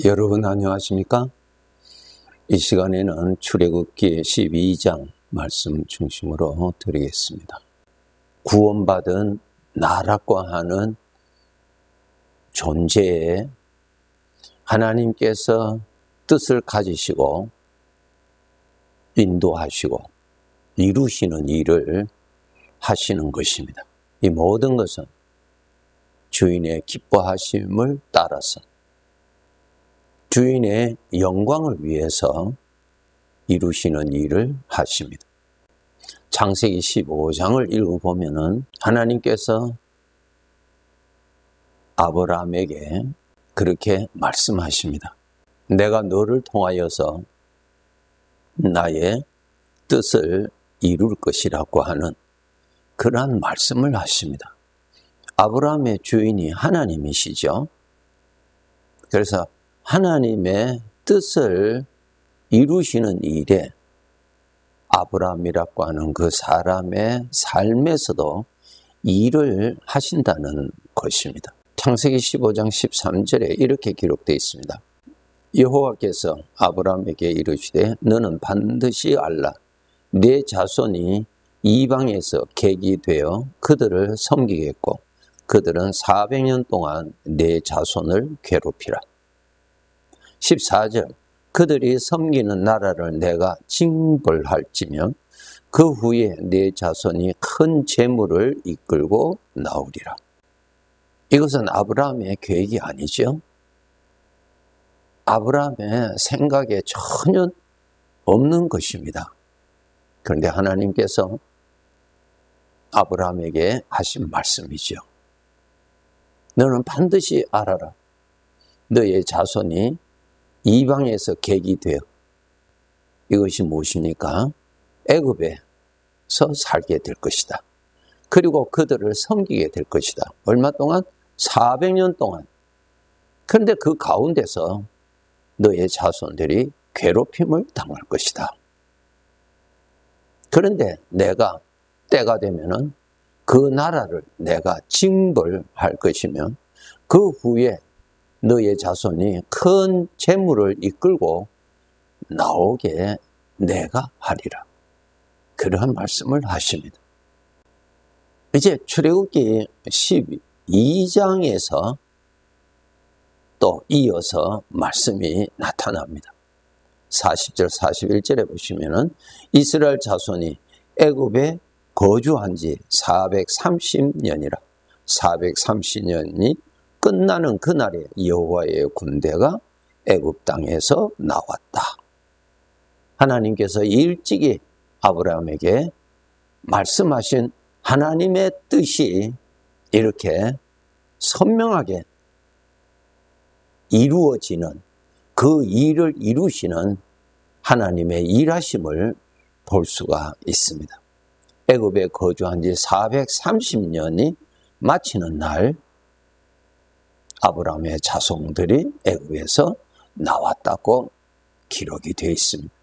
여러분 안녕하십니까? 이 시간에는 출애굽기 12장 말씀 중심으로 드리겠습니다. 구원받은 나라고 하는 존재에 하나님께서 뜻을 가지시고 인도하시고 이루시는 일을 하시는 것입니다. 이 모든 것은 주인의 기뻐하심을 따라서 주인의 영광을 위해서 이루시는 일을 하십니다. 창세기 15장을 읽어보면 하나님께서 아브라함에게 그렇게 말씀하십니다. 내가 너를 통하여서 나의 뜻을 이룰 것이라고 하는 그러한 말씀을 하십니다. 아브라함의 주인이 하나님이시죠. 그래서 하나님의 뜻을 이루시는 일에 아브라함이라고 하는 그 사람의 삶에서도 일을 하신다는 것입니다. 창세기 15장 13절에 이렇게 기록되어 있습니다. 여호와께서 아브라함에게 이르시되 너는 반드시 알라. 네 자손이 이방에서 객이 되어 그들을 섬기겠고 그들은 400년 동안 네 자손을 괴롭히라. 14절 그들이 섬기는 나라를 내가 징벌할지며 그 후에 네 자손이 큰 재물을 이끌고 나오리라. 이것은 아브라함의 계획이 아니죠. 아브라함의 생각에 전혀 없는 것입니다. 그런데 하나님께서 아브라함에게 하신 말씀이죠. 너는 반드시 알아라. 너의 자손이 이방에서 객이 되어 이것이 무엇입니까? 애굽에서 살게 될 것이다. 그리고 그들을 섬기게 될 것이다. 얼마 동안? 400년 동안. 그런데 그 가운데서 너의 자손들이 괴롭힘을 당할 것이다. 그런데 내가 때가 되면은 그 나라를 내가 징벌할 것이며 그 후에 너의 자손이 큰 재물을 이끌고 나오게 내가 하리라. 그러한 말씀을 하십니다. 이제 출애굽기 12장에서 또 이어서 말씀이 나타납니다. 40절 41절에 보시면은 이스라엘 자손이 애굽에 거주한 지 430년이라 430년이 끝나는 그날에 여호와의 군대가 애굽 땅에서 나왔다. 하나님께서 일찍이 아브라함에게 말씀하신 하나님의 뜻이 이렇게 선명하게 이루어지는 그 일을 이루시는 하나님의 일하심을 볼 수가 있습니다. 애굽에 거주한 지 430년이 마치는 날 아브라함의 자손들이 애굽에서 나왔다고 기록이 되어 있습니다.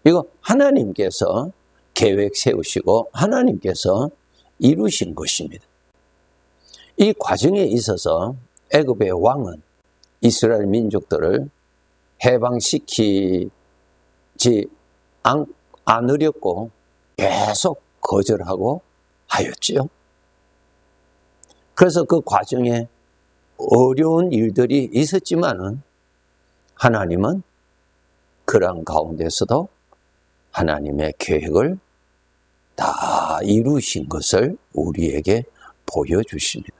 이거 하나님께서 계획 세우시고 하나님께서 이루신 것입니다. 이 과정에 있어서 애굽의 왕은 이스라엘 민족들을 해방시키지 않으려고 계속 거절하고 하였지요. 그래서 그 과정에 어려운 일들이 있었지만은 하나님은 그런 가운데서도 하나님의 계획을 다 이루신 것을 우리에게 보여주십니다.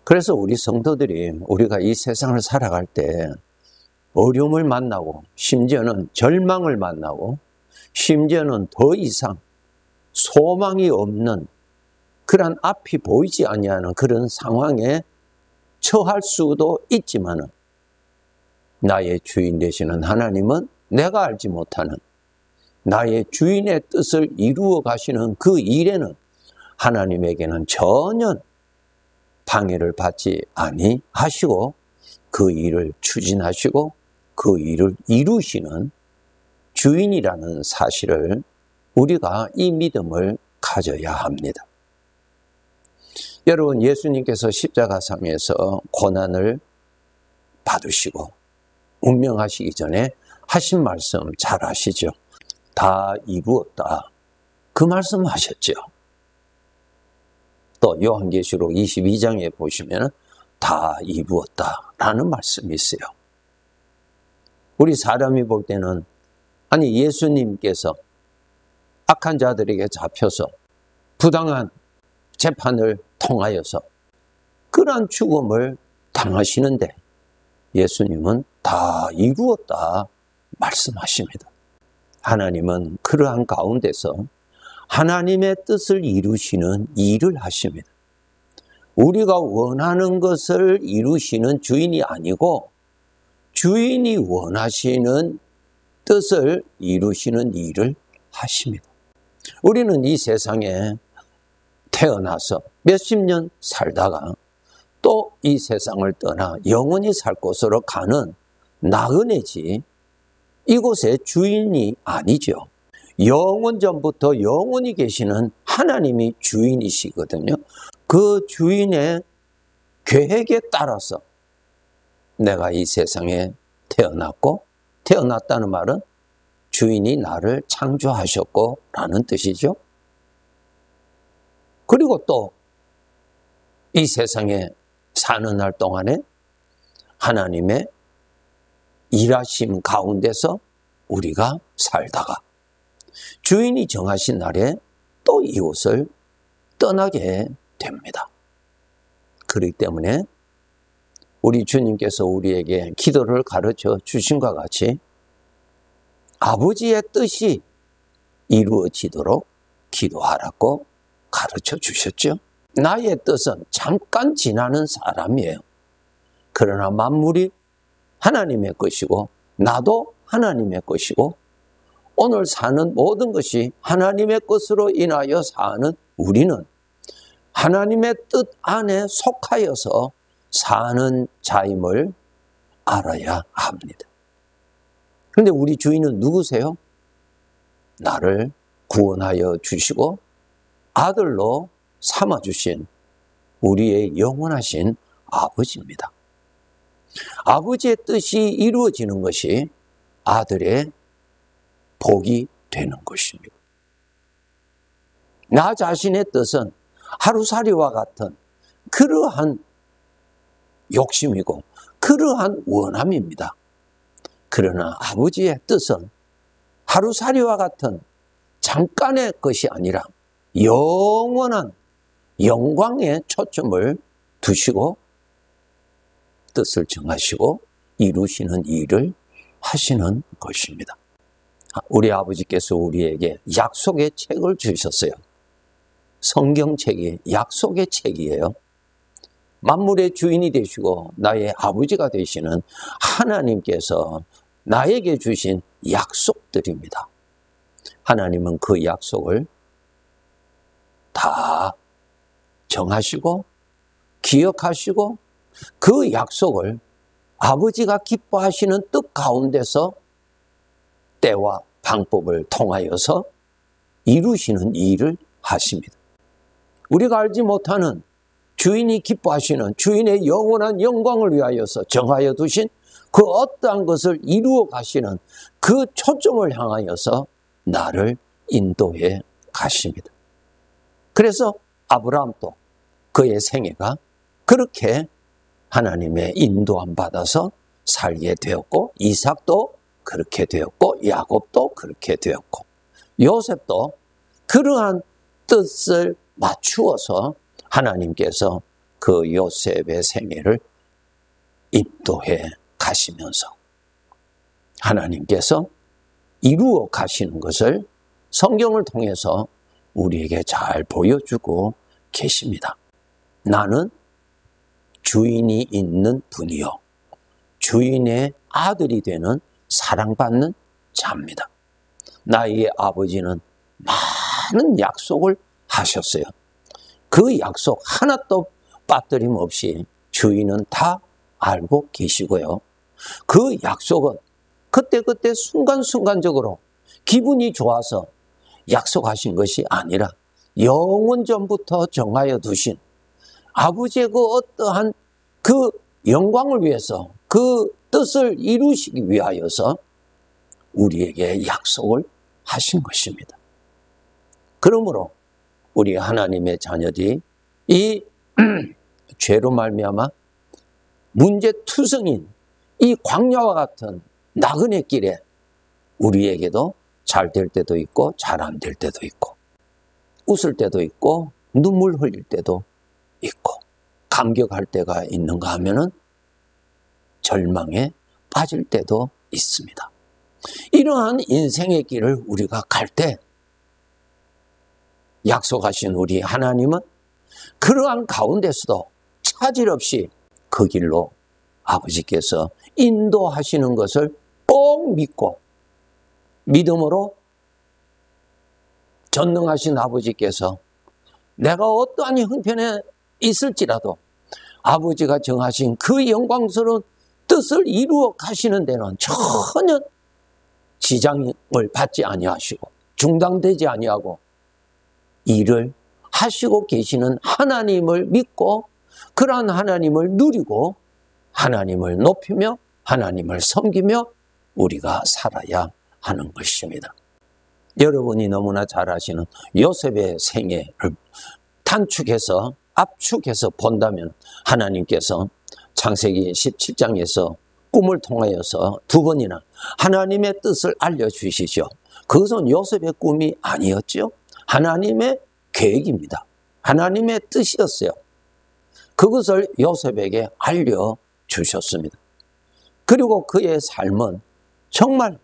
그래서 우리 성도들이 우리가 이 세상을 살아갈 때 어려움을 만나고 심지어는 절망을 만나고 심지어는 더 이상 소망이 없는 그런 앞이 보이지 아니하는 그런 상황에 처할 수도 있지만은 나의 주인 되시는 하나님은 내가 알지 못하는 나의 주인의 뜻을 이루어 가시는 그 일에는 하나님에게는 전혀 방해를 받지 아니하시고 그 일을 추진하시고 그 일을 이루시는 주인이라는 사실을 우리가 이 믿음을 가져야 합니다. 여러분, 예수님께서 십자가상에서 고난을 받으시고 운명하시기 전에 하신 말씀 잘 아시죠? 다 이루었다. 그 말씀 하셨죠. 또 요한계시록 22장에 보시면 다 이루었다라는 말씀이 있어요. 우리 사람이 볼 때는 아니 예수님께서 악한 자들에게 잡혀서 부당한 재판을 통하여서 그러한 죽음을 당하시는데 예수님은 다 이루었다 말씀하십니다. 하나님은 그러한 가운데서 하나님의 뜻을 이루시는 일을 하십니다. 우리가 원하는 것을 이루시는 주인이 아니고 주인이 원하시는 뜻을 이루시는 일을 하십니다. 우리는 이 세상에 태어나서 몇십 년 살다가 또 이 세상을 떠나 영원히 살 곳으로 가는 나그네지 이곳의 주인이 아니죠. 영원 전부터 영원히 계시는 하나님이 주인이시거든요. 그 주인의 계획에 따라서 내가 이 세상에 태어났고, 태어났다는 말은 주인이 나를 창조하셨고 라는 뜻이죠. 그리고 또 이 세상에 사는 날 동안에 하나님의 일하심 가운데서 우리가 살다가 주인이 정하신 날에 또 이곳을 떠나게 됩니다. 그렇기 때문에 우리 주님께서 우리에게 기도를 가르쳐 주신과 같이 아버지의 뜻이 이루어지도록 기도하라고 가르쳐 주셨죠. 나의 뜻은 잠깐 지나는 사람이에요. 그러나 만물이 하나님의 것이고 나도 하나님의 것이고 오늘 사는 모든 것이 하나님의 것으로 인하여 사는 우리는 하나님의 뜻 안에 속하여서 사는 자임을 알아야 합니다. 그런데 우리 주인은 누구세요? 나를 구원하여 주시고 아들로 삼아주신 우리의 영원하신 아버지입니다. 아버지의 뜻이 이루어지는 것이 아들의 복이 되는 것입니다. 나 자신의 뜻은 하루살이와 같은 그러한 욕심이고 그러한 원함입니다. 그러나 아버지의 뜻은 하루살이와 같은 잠깐의 것이 아니라 영원한 영광에 초점을 두시고 뜻을 정하시고 이루시는 일을 하시는 것입니다. 우리 아버지께서 우리에게 약속의 책을 주셨어요. 성경책이 약속의 책이에요. 만물의 주인이 되시고 나의 아버지가 되시는 하나님께서 나에게 주신 약속들입니다. 하나님은 그 약속을 다 정하시고 기억하시고 그 약속을 아버지가 기뻐하시는 뜻 가운데서 때와 방법을 통하여서 이루시는 일을 하십니다. 우리가 알지 못하는 주인이 기뻐하시는 주인의 영원한 영광을 위하여서 정하여 두신 그 어떠한 것을 이루어 가시는 그 초점을 향하여서 나를 인도해 가십니다. 그래서 아브라함도 그의 생애가 그렇게 하나님의 인도함 받아서 살게 되었고 이삭도 그렇게 되었고 야곱도 그렇게 되었고 요셉도 그러한 뜻을 맞추어서 하나님께서 그 요셉의 생애를 인도해 가시면서 하나님께서 이루어 가시는 것을 성경을 통해서 우리에게 잘 보여주고 계십니다. 나는 주인이 있는 분이요 주인의 아들이 되는 사랑받는 자입니다. 나의 아버지는 많은 약속을 하셨어요. 그 약속 하나도 빠뜨림 없이 주인은 다 알고 계시고요. 그 약속은 그때그때 순간순간적으로 기분이 좋아서 약속하신 것이 아니라 영원 전부터 정하여 두신 아버지의 그 어떠한 그 영광을 위해서 그 뜻을 이루시기 위하여서 우리에게 약속을 하신 것입니다. 그러므로 우리 하나님의 자녀들이 이 죄로 말미암아 문제투성인 이 광야와 같은 나그네 길에 우리에게도 잘 될 때도 있고 잘 안 될 때도 있고 웃을 때도 있고 눈물 흘릴 때도 있고 감격할 때가 있는가 하면은 절망에 빠질 때도 있습니다. 이러한 인생의 길을 우리가 갈 때 약속하신 우리 하나님은 그러한 가운데서도 차질 없이 그 길로 아버지께서 인도하시는 것을 꼭 믿고 믿음으로 전능하신 아버지께서 내가 어떠한 형편에 있을지라도 아버지가 정하신 그 영광스러운 뜻을 이루어 가시는 데는 전혀 지장을 받지 아니하시고 중단되지 아니하고 일을 하시고 계시는 하나님을 믿고 그러한 하나님을 누리고 하나님을 높이며 하나님을 섬기며 우리가 살아야 하는 것입니다. 여러분이 너무나 잘 아시는 요셉의 생애를 단축해서 압축해서 본다면 하나님께서 창세기 17장에서 꿈을 통하여서 두 번이나 하나님의 뜻을 알려주시죠. 그것은 요셉의 꿈이 아니었죠. 하나님의 계획입니다. 하나님의 뜻이었어요. 그것을 요셉에게 알려주셨습니다. 그리고 그의 삶은 정말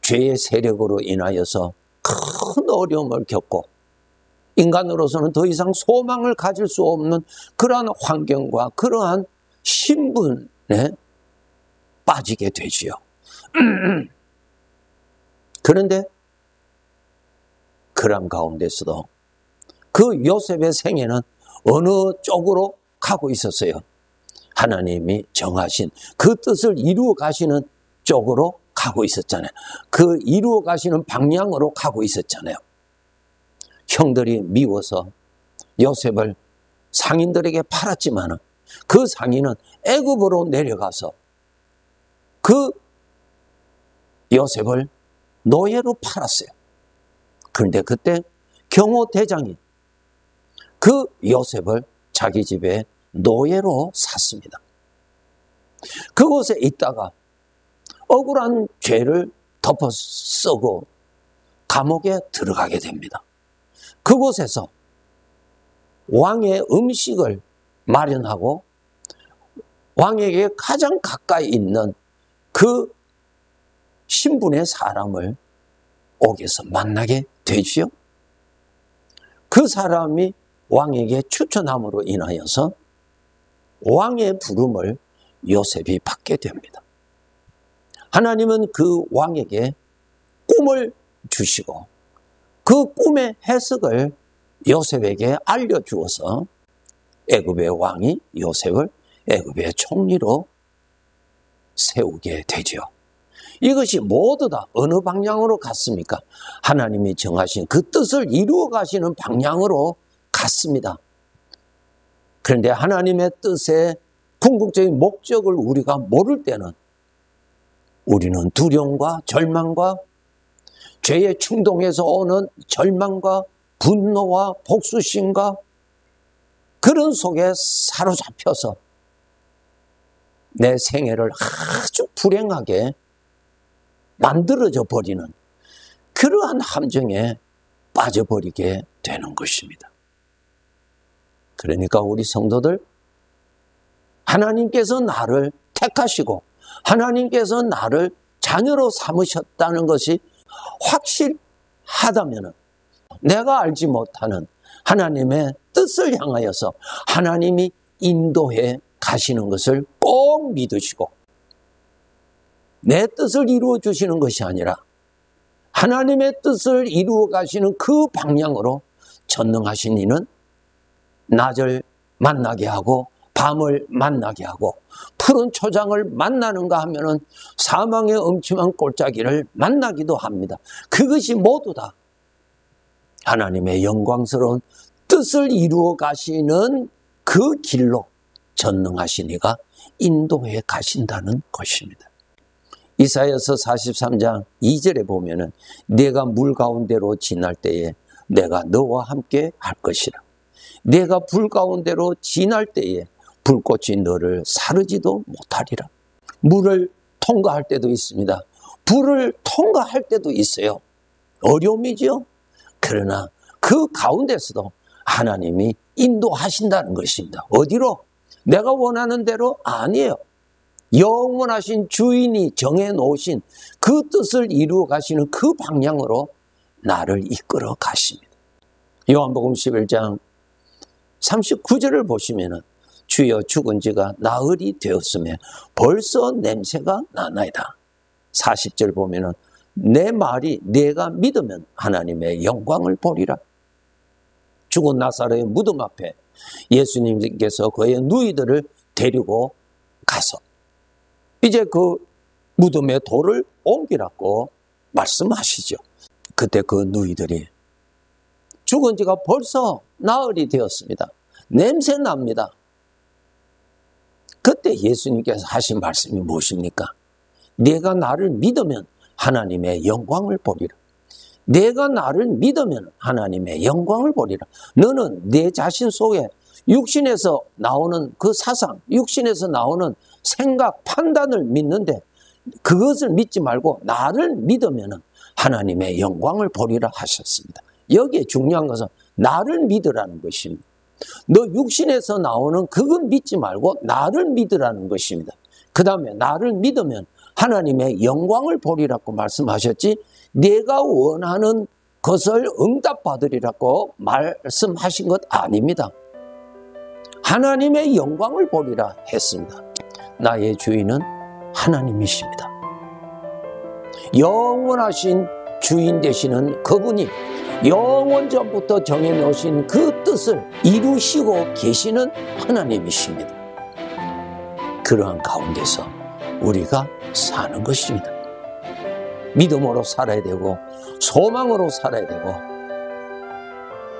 죄의 세력으로 인하여서 큰 어려움을 겪고 인간으로서는 더 이상 소망을 가질 수 없는 그러한 환경과 그러한 신분에 빠지게 되지요. 그런데 그런 가운데서도 그 요셉의 생애는 어느 쪽으로 가고 있었어요. 하나님이 정하신 그 뜻을 이루어 가시는 쪽으로 가고 있었잖아요. 그 이루어 가시는 방향으로 가고 있었잖아요. 형들이 미워서 요셉을 상인들에게 팔았지만 그 상인은 애굽으로 내려가서 그 요셉을 노예로 팔았어요. 그런데 그때 경호 대장이 그 요셉을 자기 집에 노예로 샀습니다. 그곳에 있다가 억울한 죄를 덮어 쓰고 감옥에 들어가게 됩니다. 그곳에서 왕의 음식을 마련하고 왕에게 가장 가까이 있는 그 신분의 사람을 옥에서 만나게 되지요. 그 사람이 왕에게 추천함으로 인하여서 왕의 부름을 요셉이 받게 됩니다. 하나님은 그 왕에게 꿈을 주시고 그 꿈의 해석을 요셉에게 알려주어서 애굽의 왕이 요셉을 애굽의 총리로 세우게 되죠. 이것이 모두 다 어느 방향으로 갔습니까? 하나님이 정하신 그 뜻을 이루어 가시는 방향으로 갔습니다. 그런데 하나님의 뜻의 궁극적인 목적을 우리가 모를 때는 우리는 두려움과 절망과 죄의 충동에서 오는 절망과 분노와 복수심과 그런 속에 사로잡혀서 내 생애를 아주 불행하게 만들어져 버리는 그러한 함정에 빠져버리게 되는 것입니다. 그러니까 우리 성도들, 하나님께서 나를 택하시고 하나님께서 나를 자녀로 삼으셨다는 것이 확실하다면 내가 알지 못하는 하나님의 뜻을 향하여서 하나님이 인도해 가시는 것을 꼭 믿으시고 내 뜻을 이루어 주시는 것이 아니라 하나님의 뜻을 이루어 가시는 그 방향으로 전능하신 이는 낮을 만나게 하고 밤을 만나게 하고 푸른 초장을 만나는가 하면은 사망의 음침한 골짜기를 만나기도 합니다. 그것이 모두 다 하나님의 영광스러운 뜻을 이루어 가시는 그 길로 전능하신 이가 인도해 가신다는 것입니다. 이사야서 43장 2절에 보면은 내가 물 가운데로 지날 때에 내가 너와 함께 할 것이라. 내가 불 가운데로 지날 때에 불꽃이 너를 사르지도 못하리라. 물을 통과할 때도 있습니다. 불을 통과할 때도 있어요. 어려움이죠. 그러나 그 가운데서도 하나님이 인도하신다는 것입니다. 어디로? 내가 원하는 대로 아니에요. 영원하신 주인이 정해놓으신 그 뜻을 이루어 가시는 그 방향으로 나를 이끌어 가십니다. 요한복음 11장 39절을 보시면은 주여 죽은 지가 나흘이 되었으며 벌써 냄새가 나나이다. 40절 보면은 내 말이 내가 믿으면 하나님의 영광을 보리라. 죽은 나사로의 무덤 앞에 예수님께서 그의 누이들을 데리고 가서 이제 그 무덤에 돌을 옮기라고 말씀하시죠. 그때 그 누이들이 죽은 지가 벌써 나흘이 되었습니다. 냄새 납니다. 그때 예수님께서 하신 말씀이 무엇입니까? 내가 나를 믿으면 하나님의 영광을 보리라. 내가 나를 믿으면 하나님의 영광을 보리라. 너는 내 자신 속에 육신에서 나오는 그 사상, 육신에서 나오는 생각, 판단을 믿는데 그것을 믿지 말고 나를 믿으면 하나님의 영광을 보리라 하셨습니다. 여기에 중요한 것은 나를 믿으라는 것입니다. 너 육신에서 나오는 그건 믿지 말고 나를 믿으라는 것입니다. 그 다음에 나를 믿으면 하나님의 영광을 보리라고 말씀하셨지 내가 원하는 것을 응답받으리라고 말씀하신 것 아닙니다. 하나님의 영광을 보리라 했습니다. 나의 주인은 하나님이십니다. 영원하신 주인 되시는 그분이 영원전부터 정해놓으신 그 뜻을 이루시고 계시는 하나님이십니다. 그러한 가운데서 우리가 사는 것입니다. 믿음으로 살아야 되고 소망으로 살아야 되고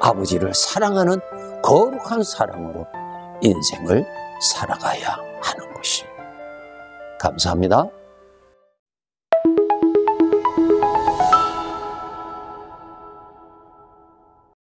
아버지를 사랑하는 거룩한 사랑으로 인생을 살아가야 하는 것입니다. 감사합니다.